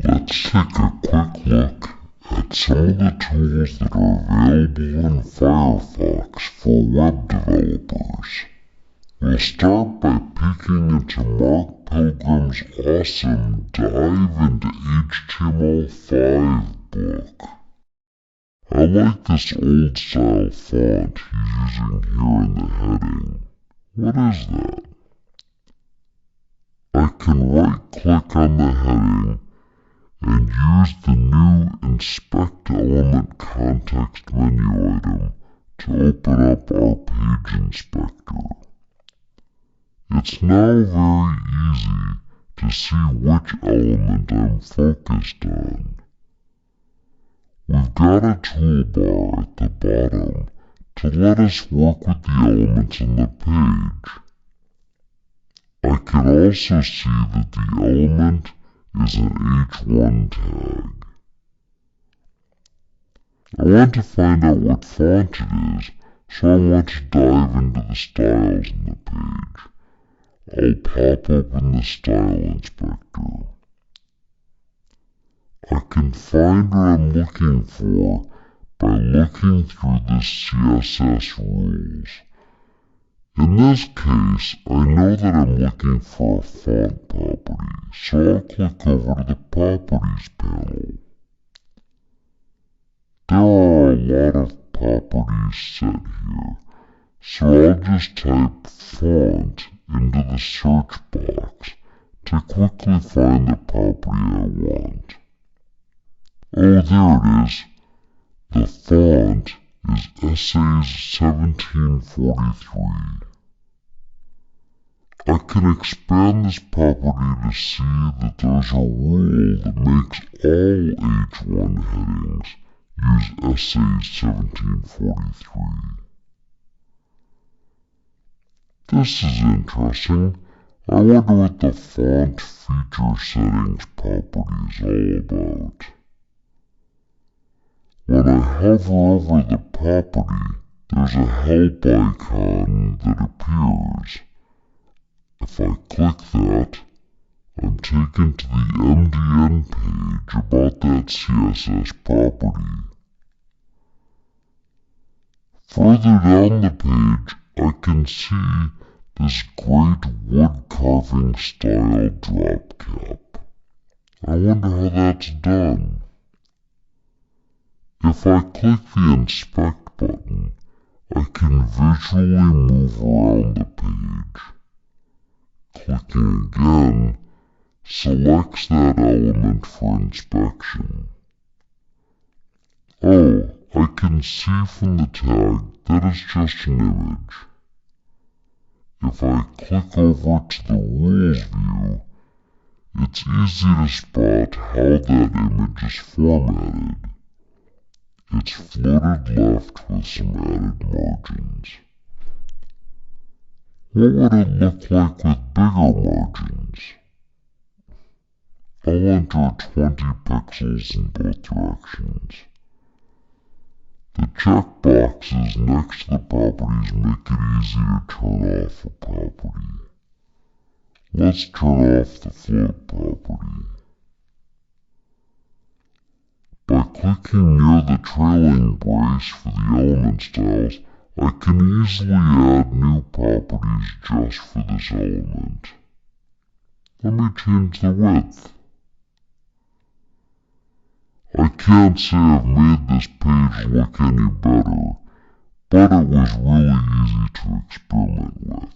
Let's take a quick look at some of the tools that are available in Firefox for web developers. We'll start by peeking into Mark Pilgrim's awesome Dive into HTML5 book. I like this old style font he's using here in the heading. What is that? I can right-click on the heading and use the new Inspect Element context menu item to open up our page inspector. It's now very easy to see which element I'm focused on. We've got a toolbar at the bottom to let us work with the elements on the page. I can also see that the element is an H1 tag. I want to find out what font it is, so I want to dive into the styles on the page. I'll pop open the Style Inspector. I can find what I'm looking for by looking through the CSS rules. In this case, I know that I'm looking for a font property, so I'll click over to the Properties panel. There are a lot of properties set here, so I'll just type font into the search box to quickly find the property I want. Oh, there it is. The font is Essays 1743. I can expand this property to see that there's a rule that makes all H1 headings use Essays 1743. This is interesting. I wonder what the font feature settings property is all about. When I hover over the property, there's a help icon that appears. If I click that, I'm taken to the MDN page about that CSS property. Further down the page, I can see this great wood carving style drop cap. I wonder how that's done. If I click the Inspect button, I can visually move around the page. Clicking again selects that element for inspection. Oh, I can see from the tag that it's just an image. If I click over to the Rules view, it's easy to spot how that image is formatted. It's floated left with some added margins. What would it look like with bigger margins? I'll enter 20 pixels in both directions. The checkboxes next to the properties make it easy to turn off a property. Let's turn off the float property. By clicking near the trailing brace for the element styles, I can easily add new properties just for this element. Let me change the width. I can't say I've made this page look any better, but it was really easy to experiment with.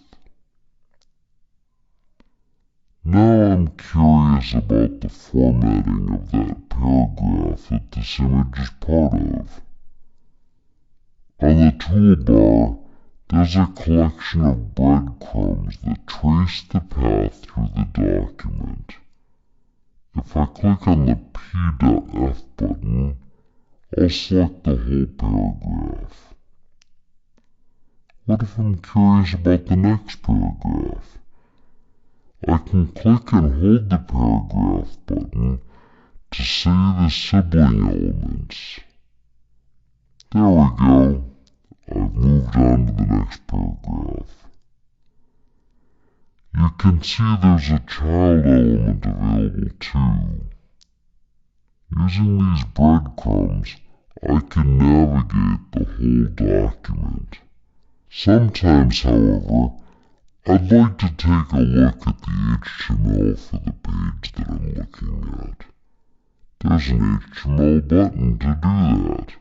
Now I'm curious about the formatting of that paragraph that this image is part of. On the toolbar, there's a collection of breadcrumbs that trace the path through the document. If I click on the P.F button, I'll select the whole paragraph. What if I'm curious about the next paragraph? I can click and hold the paragraph button to see the sibling elements. There we go. I've moved on to the next paragraph. You can see there's a child element available too. Using these breadcrumbs, I can navigate the whole document. Sometimes, however, I'd like to take a look at the HTML for the page that I'm looking at. There's an HTML button to do that.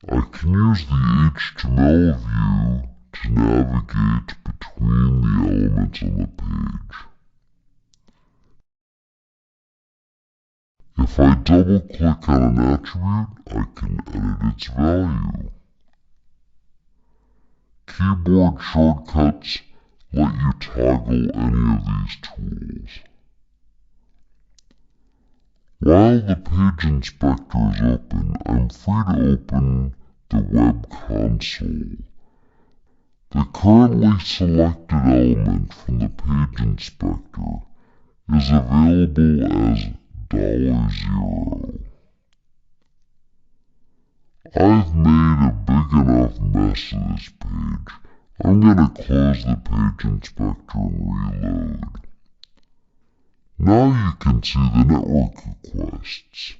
I can use the HTML view to navigate between the elements on the page. If I double-click on an attribute, I can edit its value. Keyboard shortcuts let you toggle any of these tools. While the page inspector is open, I'm free to open the web console. The currently selected element from the page inspector is available as $0. I've made a big enough mess of this page. I'm going to close the page inspector and reload. Now you can see the network requests.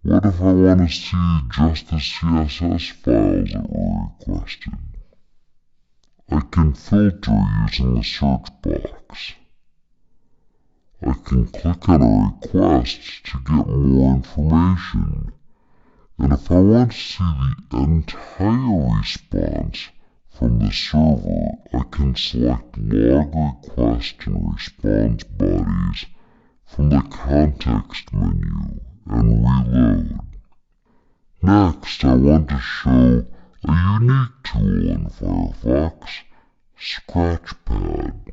What if I want to see just the CSS files that were requested? I can filter using the search box. I can click on a request to get more information. And if I want to see the entire response from the server, I can select log request and response bodies from the context menu and reload. Next, I want to show a unique tool in Firefox, Scratchpad.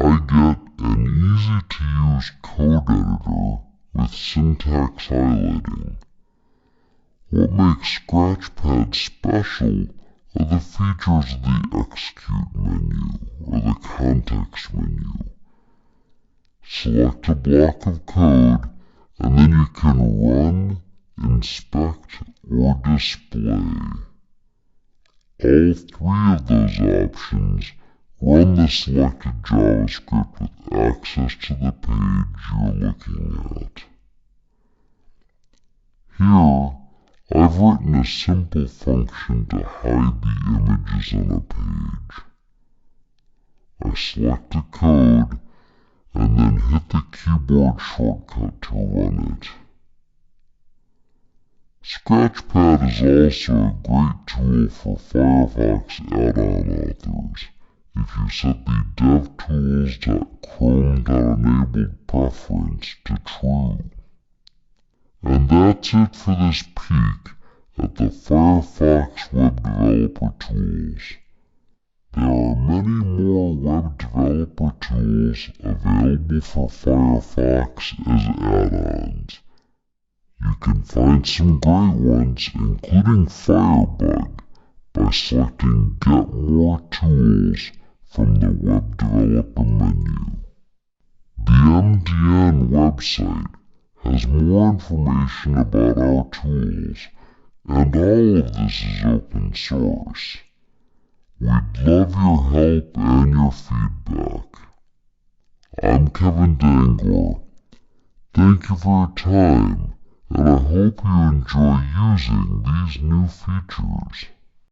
I get an easy-to-use code editor with syntax highlighting. What makes Scratchpad special are the features of the Execute menu or the Context menu. Select a block of code and then you can run, inspect, or display. All three of those options run the selected JavaScript with access to the page you're looking at. Here, I've written a simple function to hide the images on a page. I select the code and then hit the keyboard shortcut to run it. Scratchpad is also a great tool for Firefox add-on authors if you set the devtools.chrome.enabled preference to true. And that's it for this peek at the Firefox Web Developer tools. There are many more web developer tools available for Firefox as add-ons. You can find some great ones, including Firebug, by selecting Get More Tools from the Web Developer menu. The MDN website has more information about our tools, and all of this is open source. We'd love your help and your feedback. I'm Kevin Dangler. Thank you for your time, and I hope you enjoy using these new features.